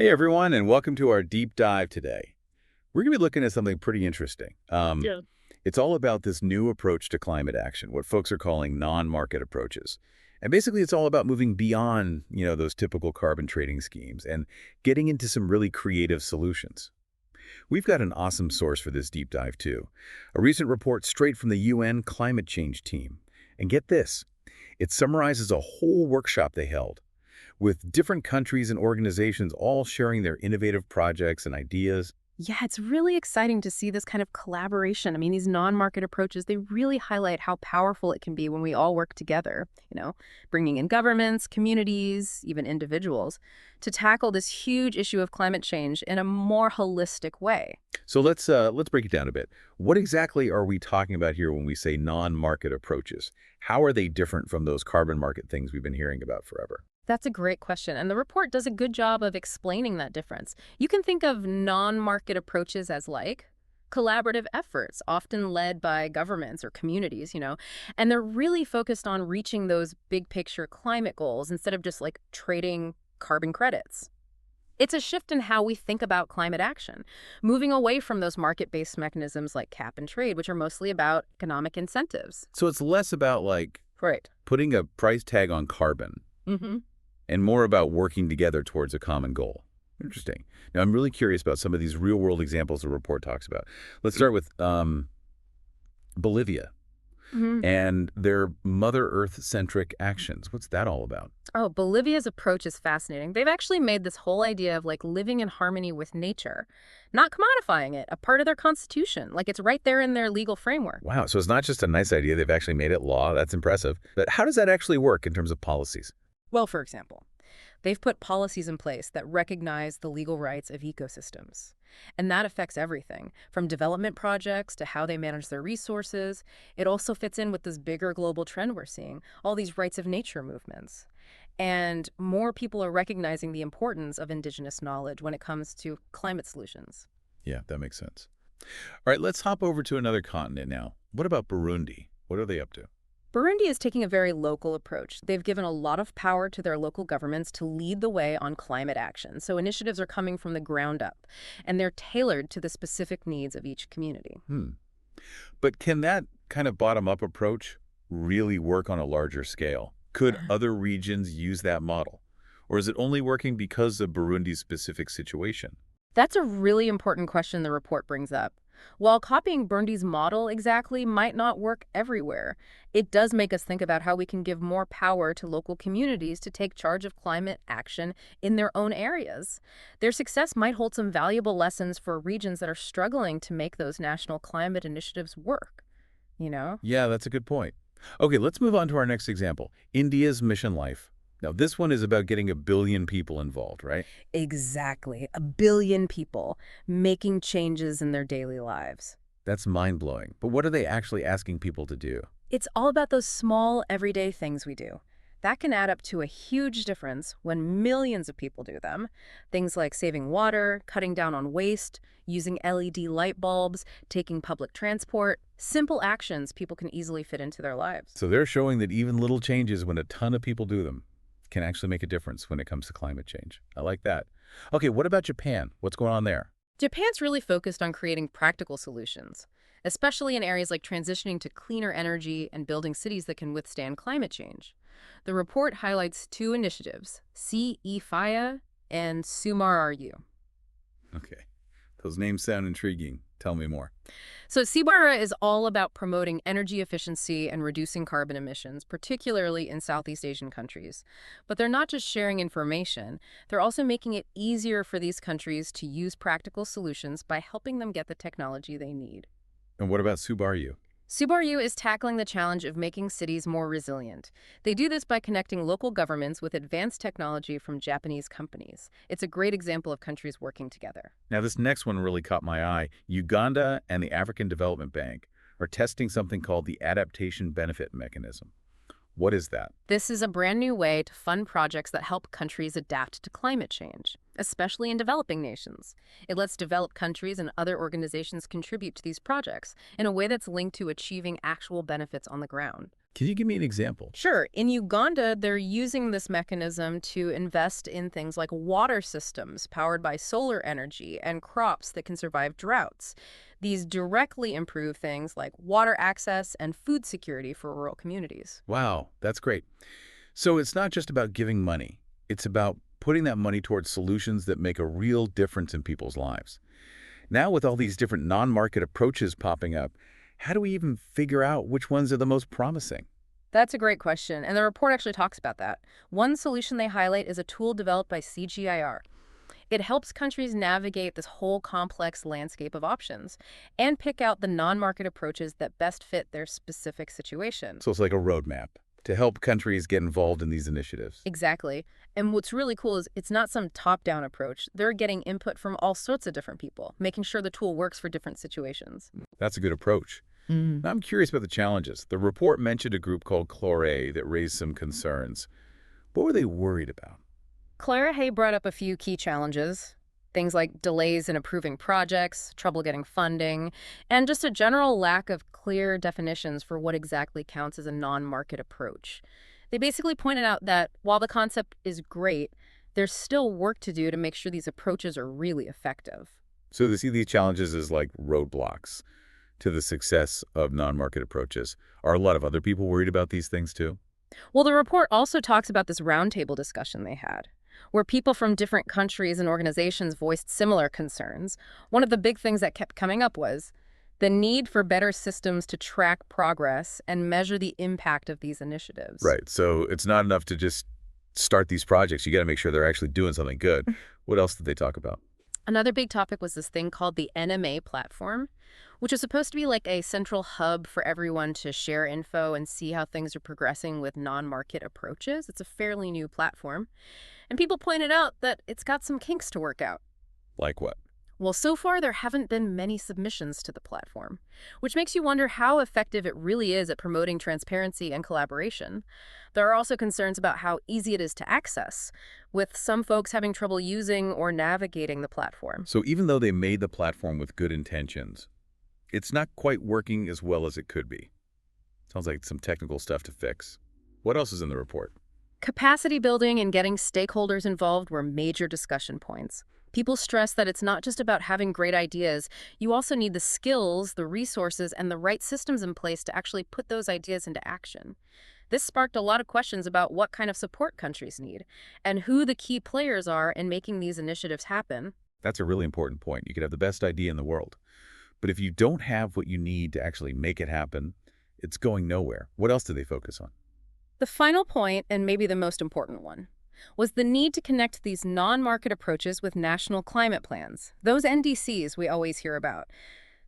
Hey everyone, and welcome to our deep dive today. We're going to be looking at something pretty interesting. Yeah. It's all about this new approach to climate action, what folks are calling non-market approaches. And basically, it's all about moving beyond, those typical carbon trading schemes and getting into some really creative solutions. We've got an awesome source for this deep dive, too. A recent report straight from the UN climate change team. And get this, it summarizes a whole workshop they held with different countries and organizations all sharing their innovative projects and ideas. Yeah, it's really exciting to see this kind of collaboration. I mean, these non-market approaches, they really highlight how powerful it can be when we all work together, bringing in governments, communities, even individuals to tackle this huge issue of climate change in a more holistic way. So let's break it down a bit. What exactly are we talking about here when we say non-market approaches? How are they different from those carbon market things we've been hearing about forever? That's a great question, and the report does a good job of explaining that difference. You can think of non-market approaches as like collaborative efforts, often led by governments or communities, and they're really focused on reaching those big picture climate goals instead of just like trading carbon credits. It's a shift in how we think about climate action, moving away from those market-based mechanisms like cap and trade, which are mostly about economic incentives. So it's less about like Right. putting a price tag on carbon Mm-hmm. and more about working together towards a common goal. Interesting. Now, I'm really curious about some of these real-world examples the report talks about. Let's start with Bolivia and their Mother Earth-centric actions. What's that all about? Oh, Bolivia's approach is fascinating. They've actually made this whole idea of like living in harmony with nature, not commodifying it, a part of their constitution. Like it's right there in their legal framework. Wow, so it's not just a nice idea. They've actually made it law. That's impressive. But how does that actually work in terms of policies? Well, for example, they've put policies in place that recognize the legal rights of ecosystems. And that affects everything, from development projects to how they manage their resources. It also fits in with this bigger global trend we're seeing, all these rights of nature movements. And more people are recognizing the importance of indigenous knowledge when it comes to climate solutions. Yeah, that makes sense. All right, let's hop over to another continent now. What about Burundi? What are they up to? Burundi is taking a very local approach. They've given a lot of power to their local governments to lead the way on climate action. So initiatives are coming from the ground up, and they're tailored to the specific needs of each community. Hmm. But can that kind of bottom-up approach really work on a larger scale? Could other regions use that model? Or is it only working because of Burundi's specific situation? That's a really important question the report brings up. While copying Burundi's model exactly might not work everywhere, it does make us think about how we can give more power to local communities to take charge of climate action in their own areas. Their success might hold some valuable lessons for regions that are struggling to make those national climate initiatives work, you know? Yeah, that's a good point. Okay, let's move on to our next example, India's Mission Life. Now, this one is about getting 1 billion people involved, right? Exactly. 1 billion people making changes in their daily lives. That's mind-blowing. But what are they actually asking people to do? It's all about those small, everyday things we do. That can add up to a huge difference when millions of people do them. Things like saving water, cutting down on waste, using LED light bulbs, taking public transport. Simple actions people can easily fit into their lives. So they're showing that even little changes, when a ton of people do them, can actually make a difference when it comes to climate change. I like that. Okay, what about Japan? What's going on there? Japan's really focused on creating practical solutions, especially in areas like transitioning to cleaner energy and building cities that can withstand climate change. The report highlights two initiatives, CE-FIA and SUMAR-RU. Okay, those names sound intriguing. Tell me more. So CBARA is all about promoting energy efficiency and reducing carbon emissions, particularly in Southeast Asian countries. But they're not just sharing information, they're also making it easier for these countries to use practical solutions by helping them get the technology they need. And what about Subaru? Subaru is tackling the challenge of making cities more resilient. They do this by connecting local governments with advanced technology from Japanese companies. It's a great example of countries working together. Now, this next one really caught my eye. Uganda and the African Development Bank are testing something called the Adaptation Benefit Mechanism. What is that? This is a brand new way to fund projects that help countries adapt to climate change, especially in developing nations. It lets developed countries and other organizations contribute to these projects in a way that's linked to achieving actual benefits on the ground. Can you give me an example? Sure. In Uganda, they're using this mechanism to invest in things like water systems powered by solar energy and crops that can survive droughts. These directly improve things like water access and food security for rural communities. Wow, that's great. So it's not just about giving money. It's about putting that money towards solutions that make a real difference in people's lives. Now, with all these different non-market approaches popping up, how do we even figure out which ones are the most promising? That's a great question, and the report actually talks about that. One solution they highlight is a tool developed by CGIR. It helps countries navigate this whole complex landscape of options and pick out the non-market approaches that best fit their specific situation. So it's like a roadmap to help countries get involved in these initiatives. Exactly. And what's really cool is it's not some top-down approach. They're getting input from all sorts of different people, making sure the tool works for different situations. That's a good approach. Now, I'm curious about the challenges. The report mentioned a group called Chlore that raised some concerns. What were they worried about? Clara Hay brought up a few key challenges, things like delays in approving projects, trouble getting funding, and just a general lack of clear definitions for what exactly counts as a non-market approach. They basically pointed out that while the concept is great, there's still work to do to make sure these approaches are really effective. So they see these challenges as like roadblocks to the success of non-market approaches. Are a lot of other people worried about these things too? Well, the report also talks about this roundtable discussion they had, where people from different countries and organizations voiced similar concerns. One of the big things that kept coming up was the need for better systems to track progress and measure the impact of these initiatives. Right. So it's not enough to just start these projects. You got to make sure they're actually doing something good. What else did they talk about? Another big topic was this thing called the NMA platform, which is supposed to be like a central hub for everyone to share info and see how things are progressing with non-market approaches. It's a fairly new platform. And people pointed out that it's got some kinks to work out. Like what? Well, so far there haven't been many submissions to the platform, which makes you wonder how effective it really is at promoting transparency and collaboration. There are also concerns about how easy it is to access, with some folks having trouble using or navigating the platform. So even though they made the platform with good intentions, it's not quite working as well as it could be. Sounds like some technical stuff to fix. What else is in the report? Capacity building and getting stakeholders involved were major discussion points. People stress that it's not just about having great ideas. You also need the skills, the resources, and the right systems in place to actually put those ideas into action. This sparked a lot of questions about what kind of support countries need and who the key players are in making these initiatives happen. That's a really important point. You could have the best idea in the world, but if you don't have what you need to actually make it happen, it's going nowhere. What else do they focus on? The final point, and maybe the most important one, was the need to connect these non-market approaches with national climate plans, those NDCs we always hear about.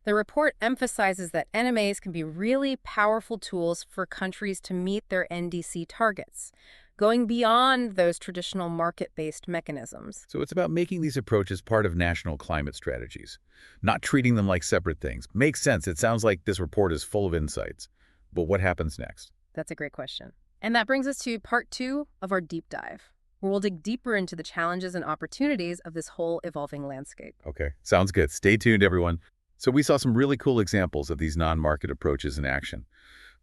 The report emphasizes that NMAs can be really powerful tools for countries to meet their NDC targets, going beyond those traditional market-based mechanisms. So it's about making these approaches part of national climate strategies, not treating them like separate things. Makes sense. It sounds like this report is full of insights. But what happens next? That's a great question. And that brings us to part 2 of our deep dive, where we'll dig deeper into the challenges and opportunities of this whole evolving landscape. Okay, sounds good. Stay tuned, everyone. So we saw some really cool examples of these non-market approaches in action.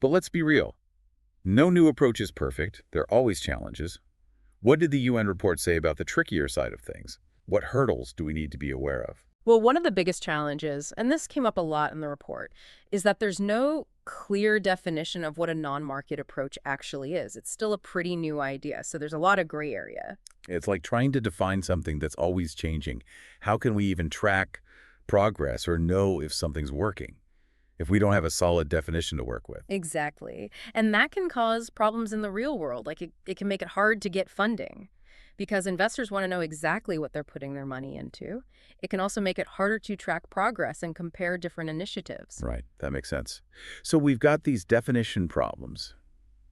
But let's be real. No new approach is perfect. There are always challenges. What did the UN report say about the trickier side of things? What hurdles do we need to be aware of? Well, one of the biggest challenges, and this came up a lot in the report, is that there's no clear definition of what a non-market approach actually is. It's still a pretty new idea, so there's a lot of gray area. It's like trying to define something that's always changing. How can we even track progress or know if something's working if we don't have a solid definition to work with? Exactly. And that can cause problems in the real world. Like it can make it hard to get funding because investors want to know exactly what they're putting their money into. It can also make it harder to track progress and compare different initiatives. Right, that makes sense. So we've got these definition problems,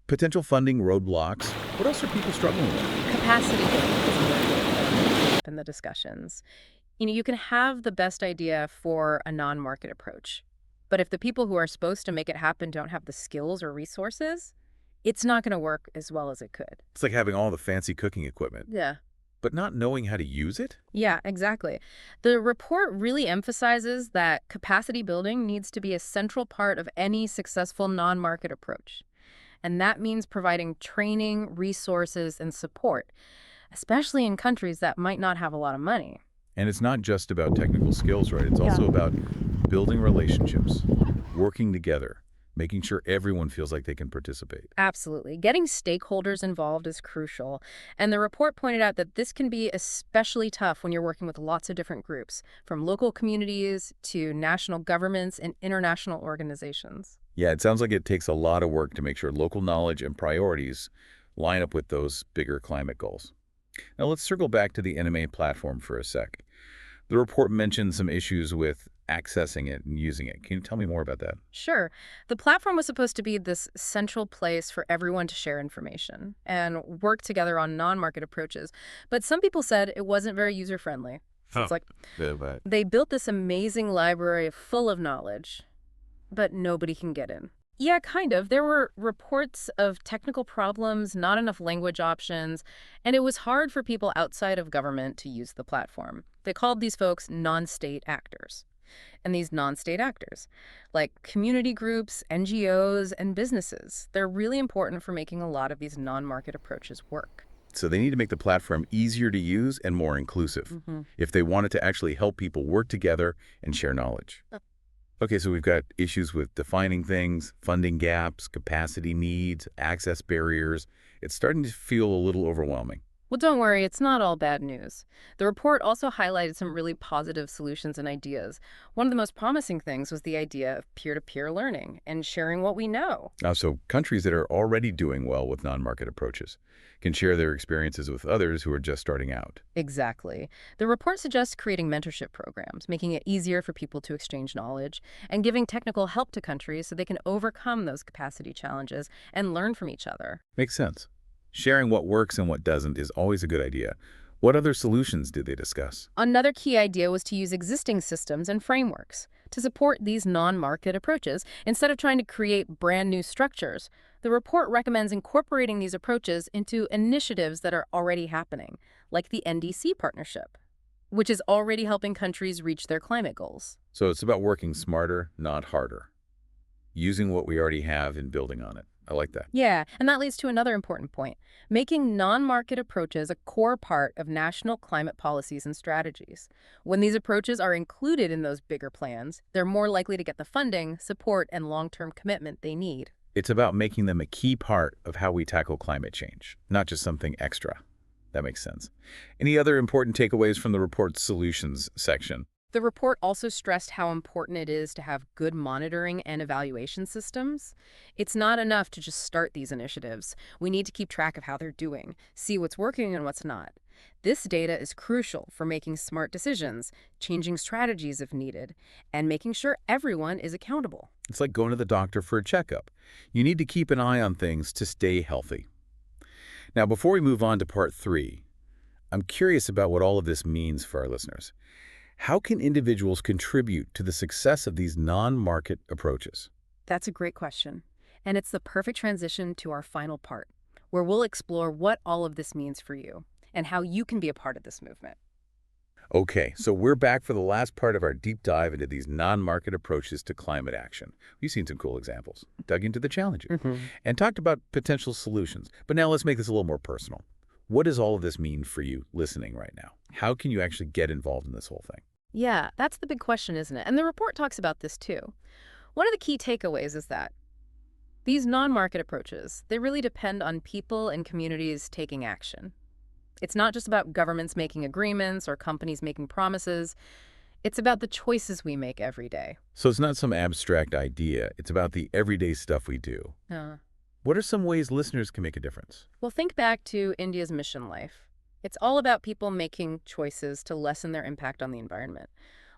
potential funding roadblocks. What else are people struggling with? Capacity building is another big in the discussions. You can have the best idea for a non-market approach, but if the people who are supposed to make it happen don't have the skills or resources, it's not going to work as well as it could. It's like having all the fancy cooking equipment, Yeah. but not knowing how to use it? Yeah, exactly. The report really emphasizes that capacity building needs to be a central part of any successful non-market approach. And that means providing training, resources, and support, especially in countries that might not have a lot of money. And it's not just about technical skills, right? It's Yeah. also about building relationships, working together, making sure everyone feels like they can participate. Absolutely. Getting stakeholders involved is crucial. And the report pointed out that this can be especially tough when you're working with lots of different groups, from local communities to national governments and international organizations. Yeah, it sounds like it takes a lot of work to make sure local knowledge and priorities line up with those bigger climate goals. Now let's circle back to the NMA platform for a sec. The report mentioned some issues with accessing it and using it. Can you tell me more about that? Sure. The platform was supposed to be this central place for everyone to share information and work together on non-market approaches. But some people said it wasn't very user-friendly. So Oh, it's like yeah, but they built this amazing library full of knowledge, but nobody can get in. Yeah, kind of. There were reports of technical problems, not enough language options, and it was hard for people outside of government to use the platform. They called these folks non-state actors. And these non-state actors, like community groups, NGOs, and businesses, they're really important for making a lot of these non-market approaches work. So they need to make the platform easier to use and more inclusive Hmm. if they want it to actually help people work together and share knowledge. Okay, so we've got issues with defining things, funding gaps, capacity needs, access barriers. It's starting to feel a little overwhelming. Well, don't worry, it's not all bad news. The report also highlighted some really positive solutions and ideas. One of the most promising things was the idea of peer-to-peer learning and sharing what we know. So countries that are already doing well with non-market approaches can share their experiences with others who are just starting out. Exactly. The report suggests creating mentorship programs, making it easier for people to exchange knowledge, and giving technical help to countries so they can overcome those capacity challenges and learn from each other. Makes sense. Sharing what works and what doesn't is always a good idea. What other solutions did they discuss? Another key idea was to use existing systems and frameworks to support these non-market approaches instead of trying to create brand new structures. The report recommends incorporating these approaches into initiatives that are already happening, like the NDC partnership, which is already helping countries reach their climate goals. So it's about working smarter, not harder. Using what we already have and building on it. I like that. Yeah, and that leads to another important point, making non-market approaches a core part of national climate policies and strategies. When these approaches are included in those bigger plans, they're more likely to get the funding, support, and long-term commitment they need. It's about making them a key part of how we tackle climate change, not just something extra. That makes sense. Any other important takeaways from the report's solutions section? The report also stressed how important it is to have good monitoring and evaluation systems. It's not enough to just start these initiatives. We need to keep track of how they're doing, see what's working and what's not. This data is crucial for making smart decisions, changing strategies if needed, and making sure everyone is accountable. It's like going to the doctor for a checkup. You need to keep an eye on things to stay healthy. Now, before we move on to part 3, I'm curious about what all of this means for our listeners. How can individuals contribute to the success of these non-market approaches? That's a great question. And it's the perfect transition to our final part, where we'll explore what all of this means for you and how you can be a part of this movement. Okay, so we're back for the last part of our deep dive into these non-market approaches to climate action. We've seen some cool examples, dug into the challenges, and talked about potential solutions. But now let's make this a little more personal. What does all of this mean for you listening right now? How can you actually get involved in this whole thing? Yeah, that's the big question, isn't it? And the report talks about this too. One of the key takeaways is that these non-market approaches, they really depend on people and communities taking action. It's not just about governments making agreements or companies making promises. It's about the choices we make every day. So it's not some abstract idea. It's about the everyday stuff we do. Uh, What are some ways listeners can make a difference? well, think back to India's mission life. It's all about people making choices to lessen their impact on the environment,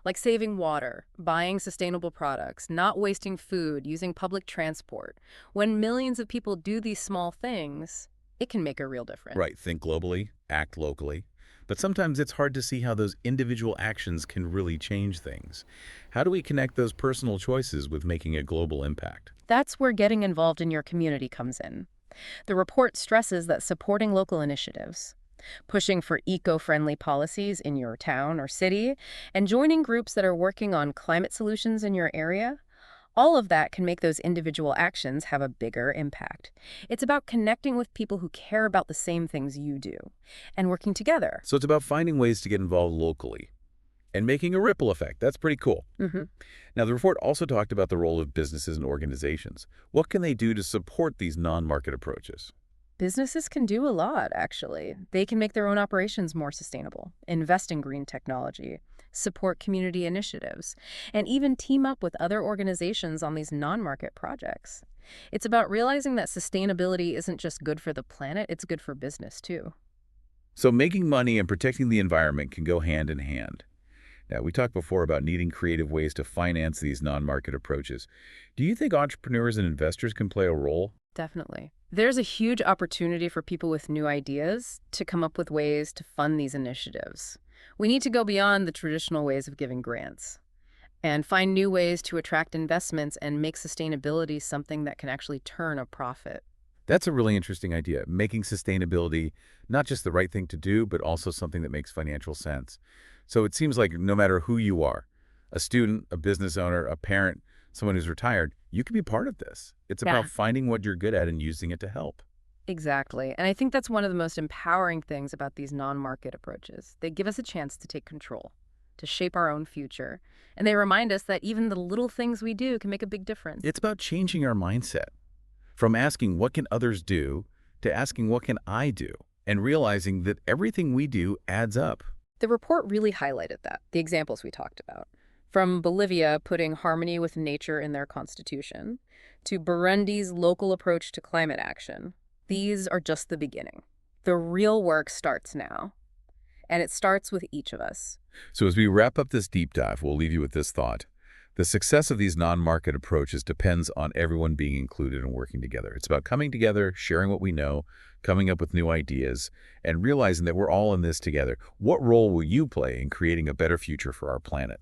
like saving water, buying sustainable products, not wasting food, using public transport. When millions of people do these small things, it can make a real difference. Right, think globally, act locally. But sometimes it's hard to see how those individual actions can really change things. How do we connect those personal choices with making a global impact? That's where getting involved in your community comes in. The report stresses that supporting local initiatives, pushing for eco-friendly policies in your town or city, and joining groups that are working on climate solutions in your area, All of that can make those individual actions have a bigger impact. It's about connecting with people who care about the same things you do and working together. So it's about finding ways to get involved locally and making a ripple effect. That's pretty cool. Hmm. Now, the report also talked about the role of businesses and organizations. What can they do to support these non-market approaches? Businesses can do a lot, actually. They can make their own operations more sustainable, invest in green technology, support community initiatives, and even team up with other organizations on these non-market projects. It's about realizing that sustainability isn't just good for the planet, it's good for business too. So making money and protecting the environment can go hand in hand. Now, we talked before about needing creative ways to finance these non-market approaches. Do you think entrepreneurs and investors can play a role? Definitely. There's a huge opportunity for people with new ideas to come up with ways to fund these initiatives. We need to go beyond the traditional ways of giving grants and find new ways to attract investments and make sustainability something that can actually turn a profit. That's a really interesting idea, making sustainability not just the right thing to do, but also something that makes financial sense. So it seems like no matter who you are, a student, a business owner, a parent, someone who's retired, you can be part of this. It's Yeah, about finding what you're good at and using it to help. exactly. And I think that's one of the most empowering things about these non-market approaches. They give us a chance to take control, to shape our own future. And they remind us that even the little things we do can make a big difference. It's about changing our mindset from asking what can others do to asking what can I do and realizing that everything we do adds up. The report really highlighted that, the examples we talked about. From Bolivia putting harmony with nature in their constitution, to Burundi's local approach to climate action. These are just the beginning. The real work starts now, and it starts with each of us. So as we wrap up this deep dive, we'll leave you with this thought. The success of these non-market approaches depends on everyone being included and working together. It's about coming together, sharing what we know, coming up with new ideas, and realizing that we're all in this together. What role will you play in creating a better future for our planet?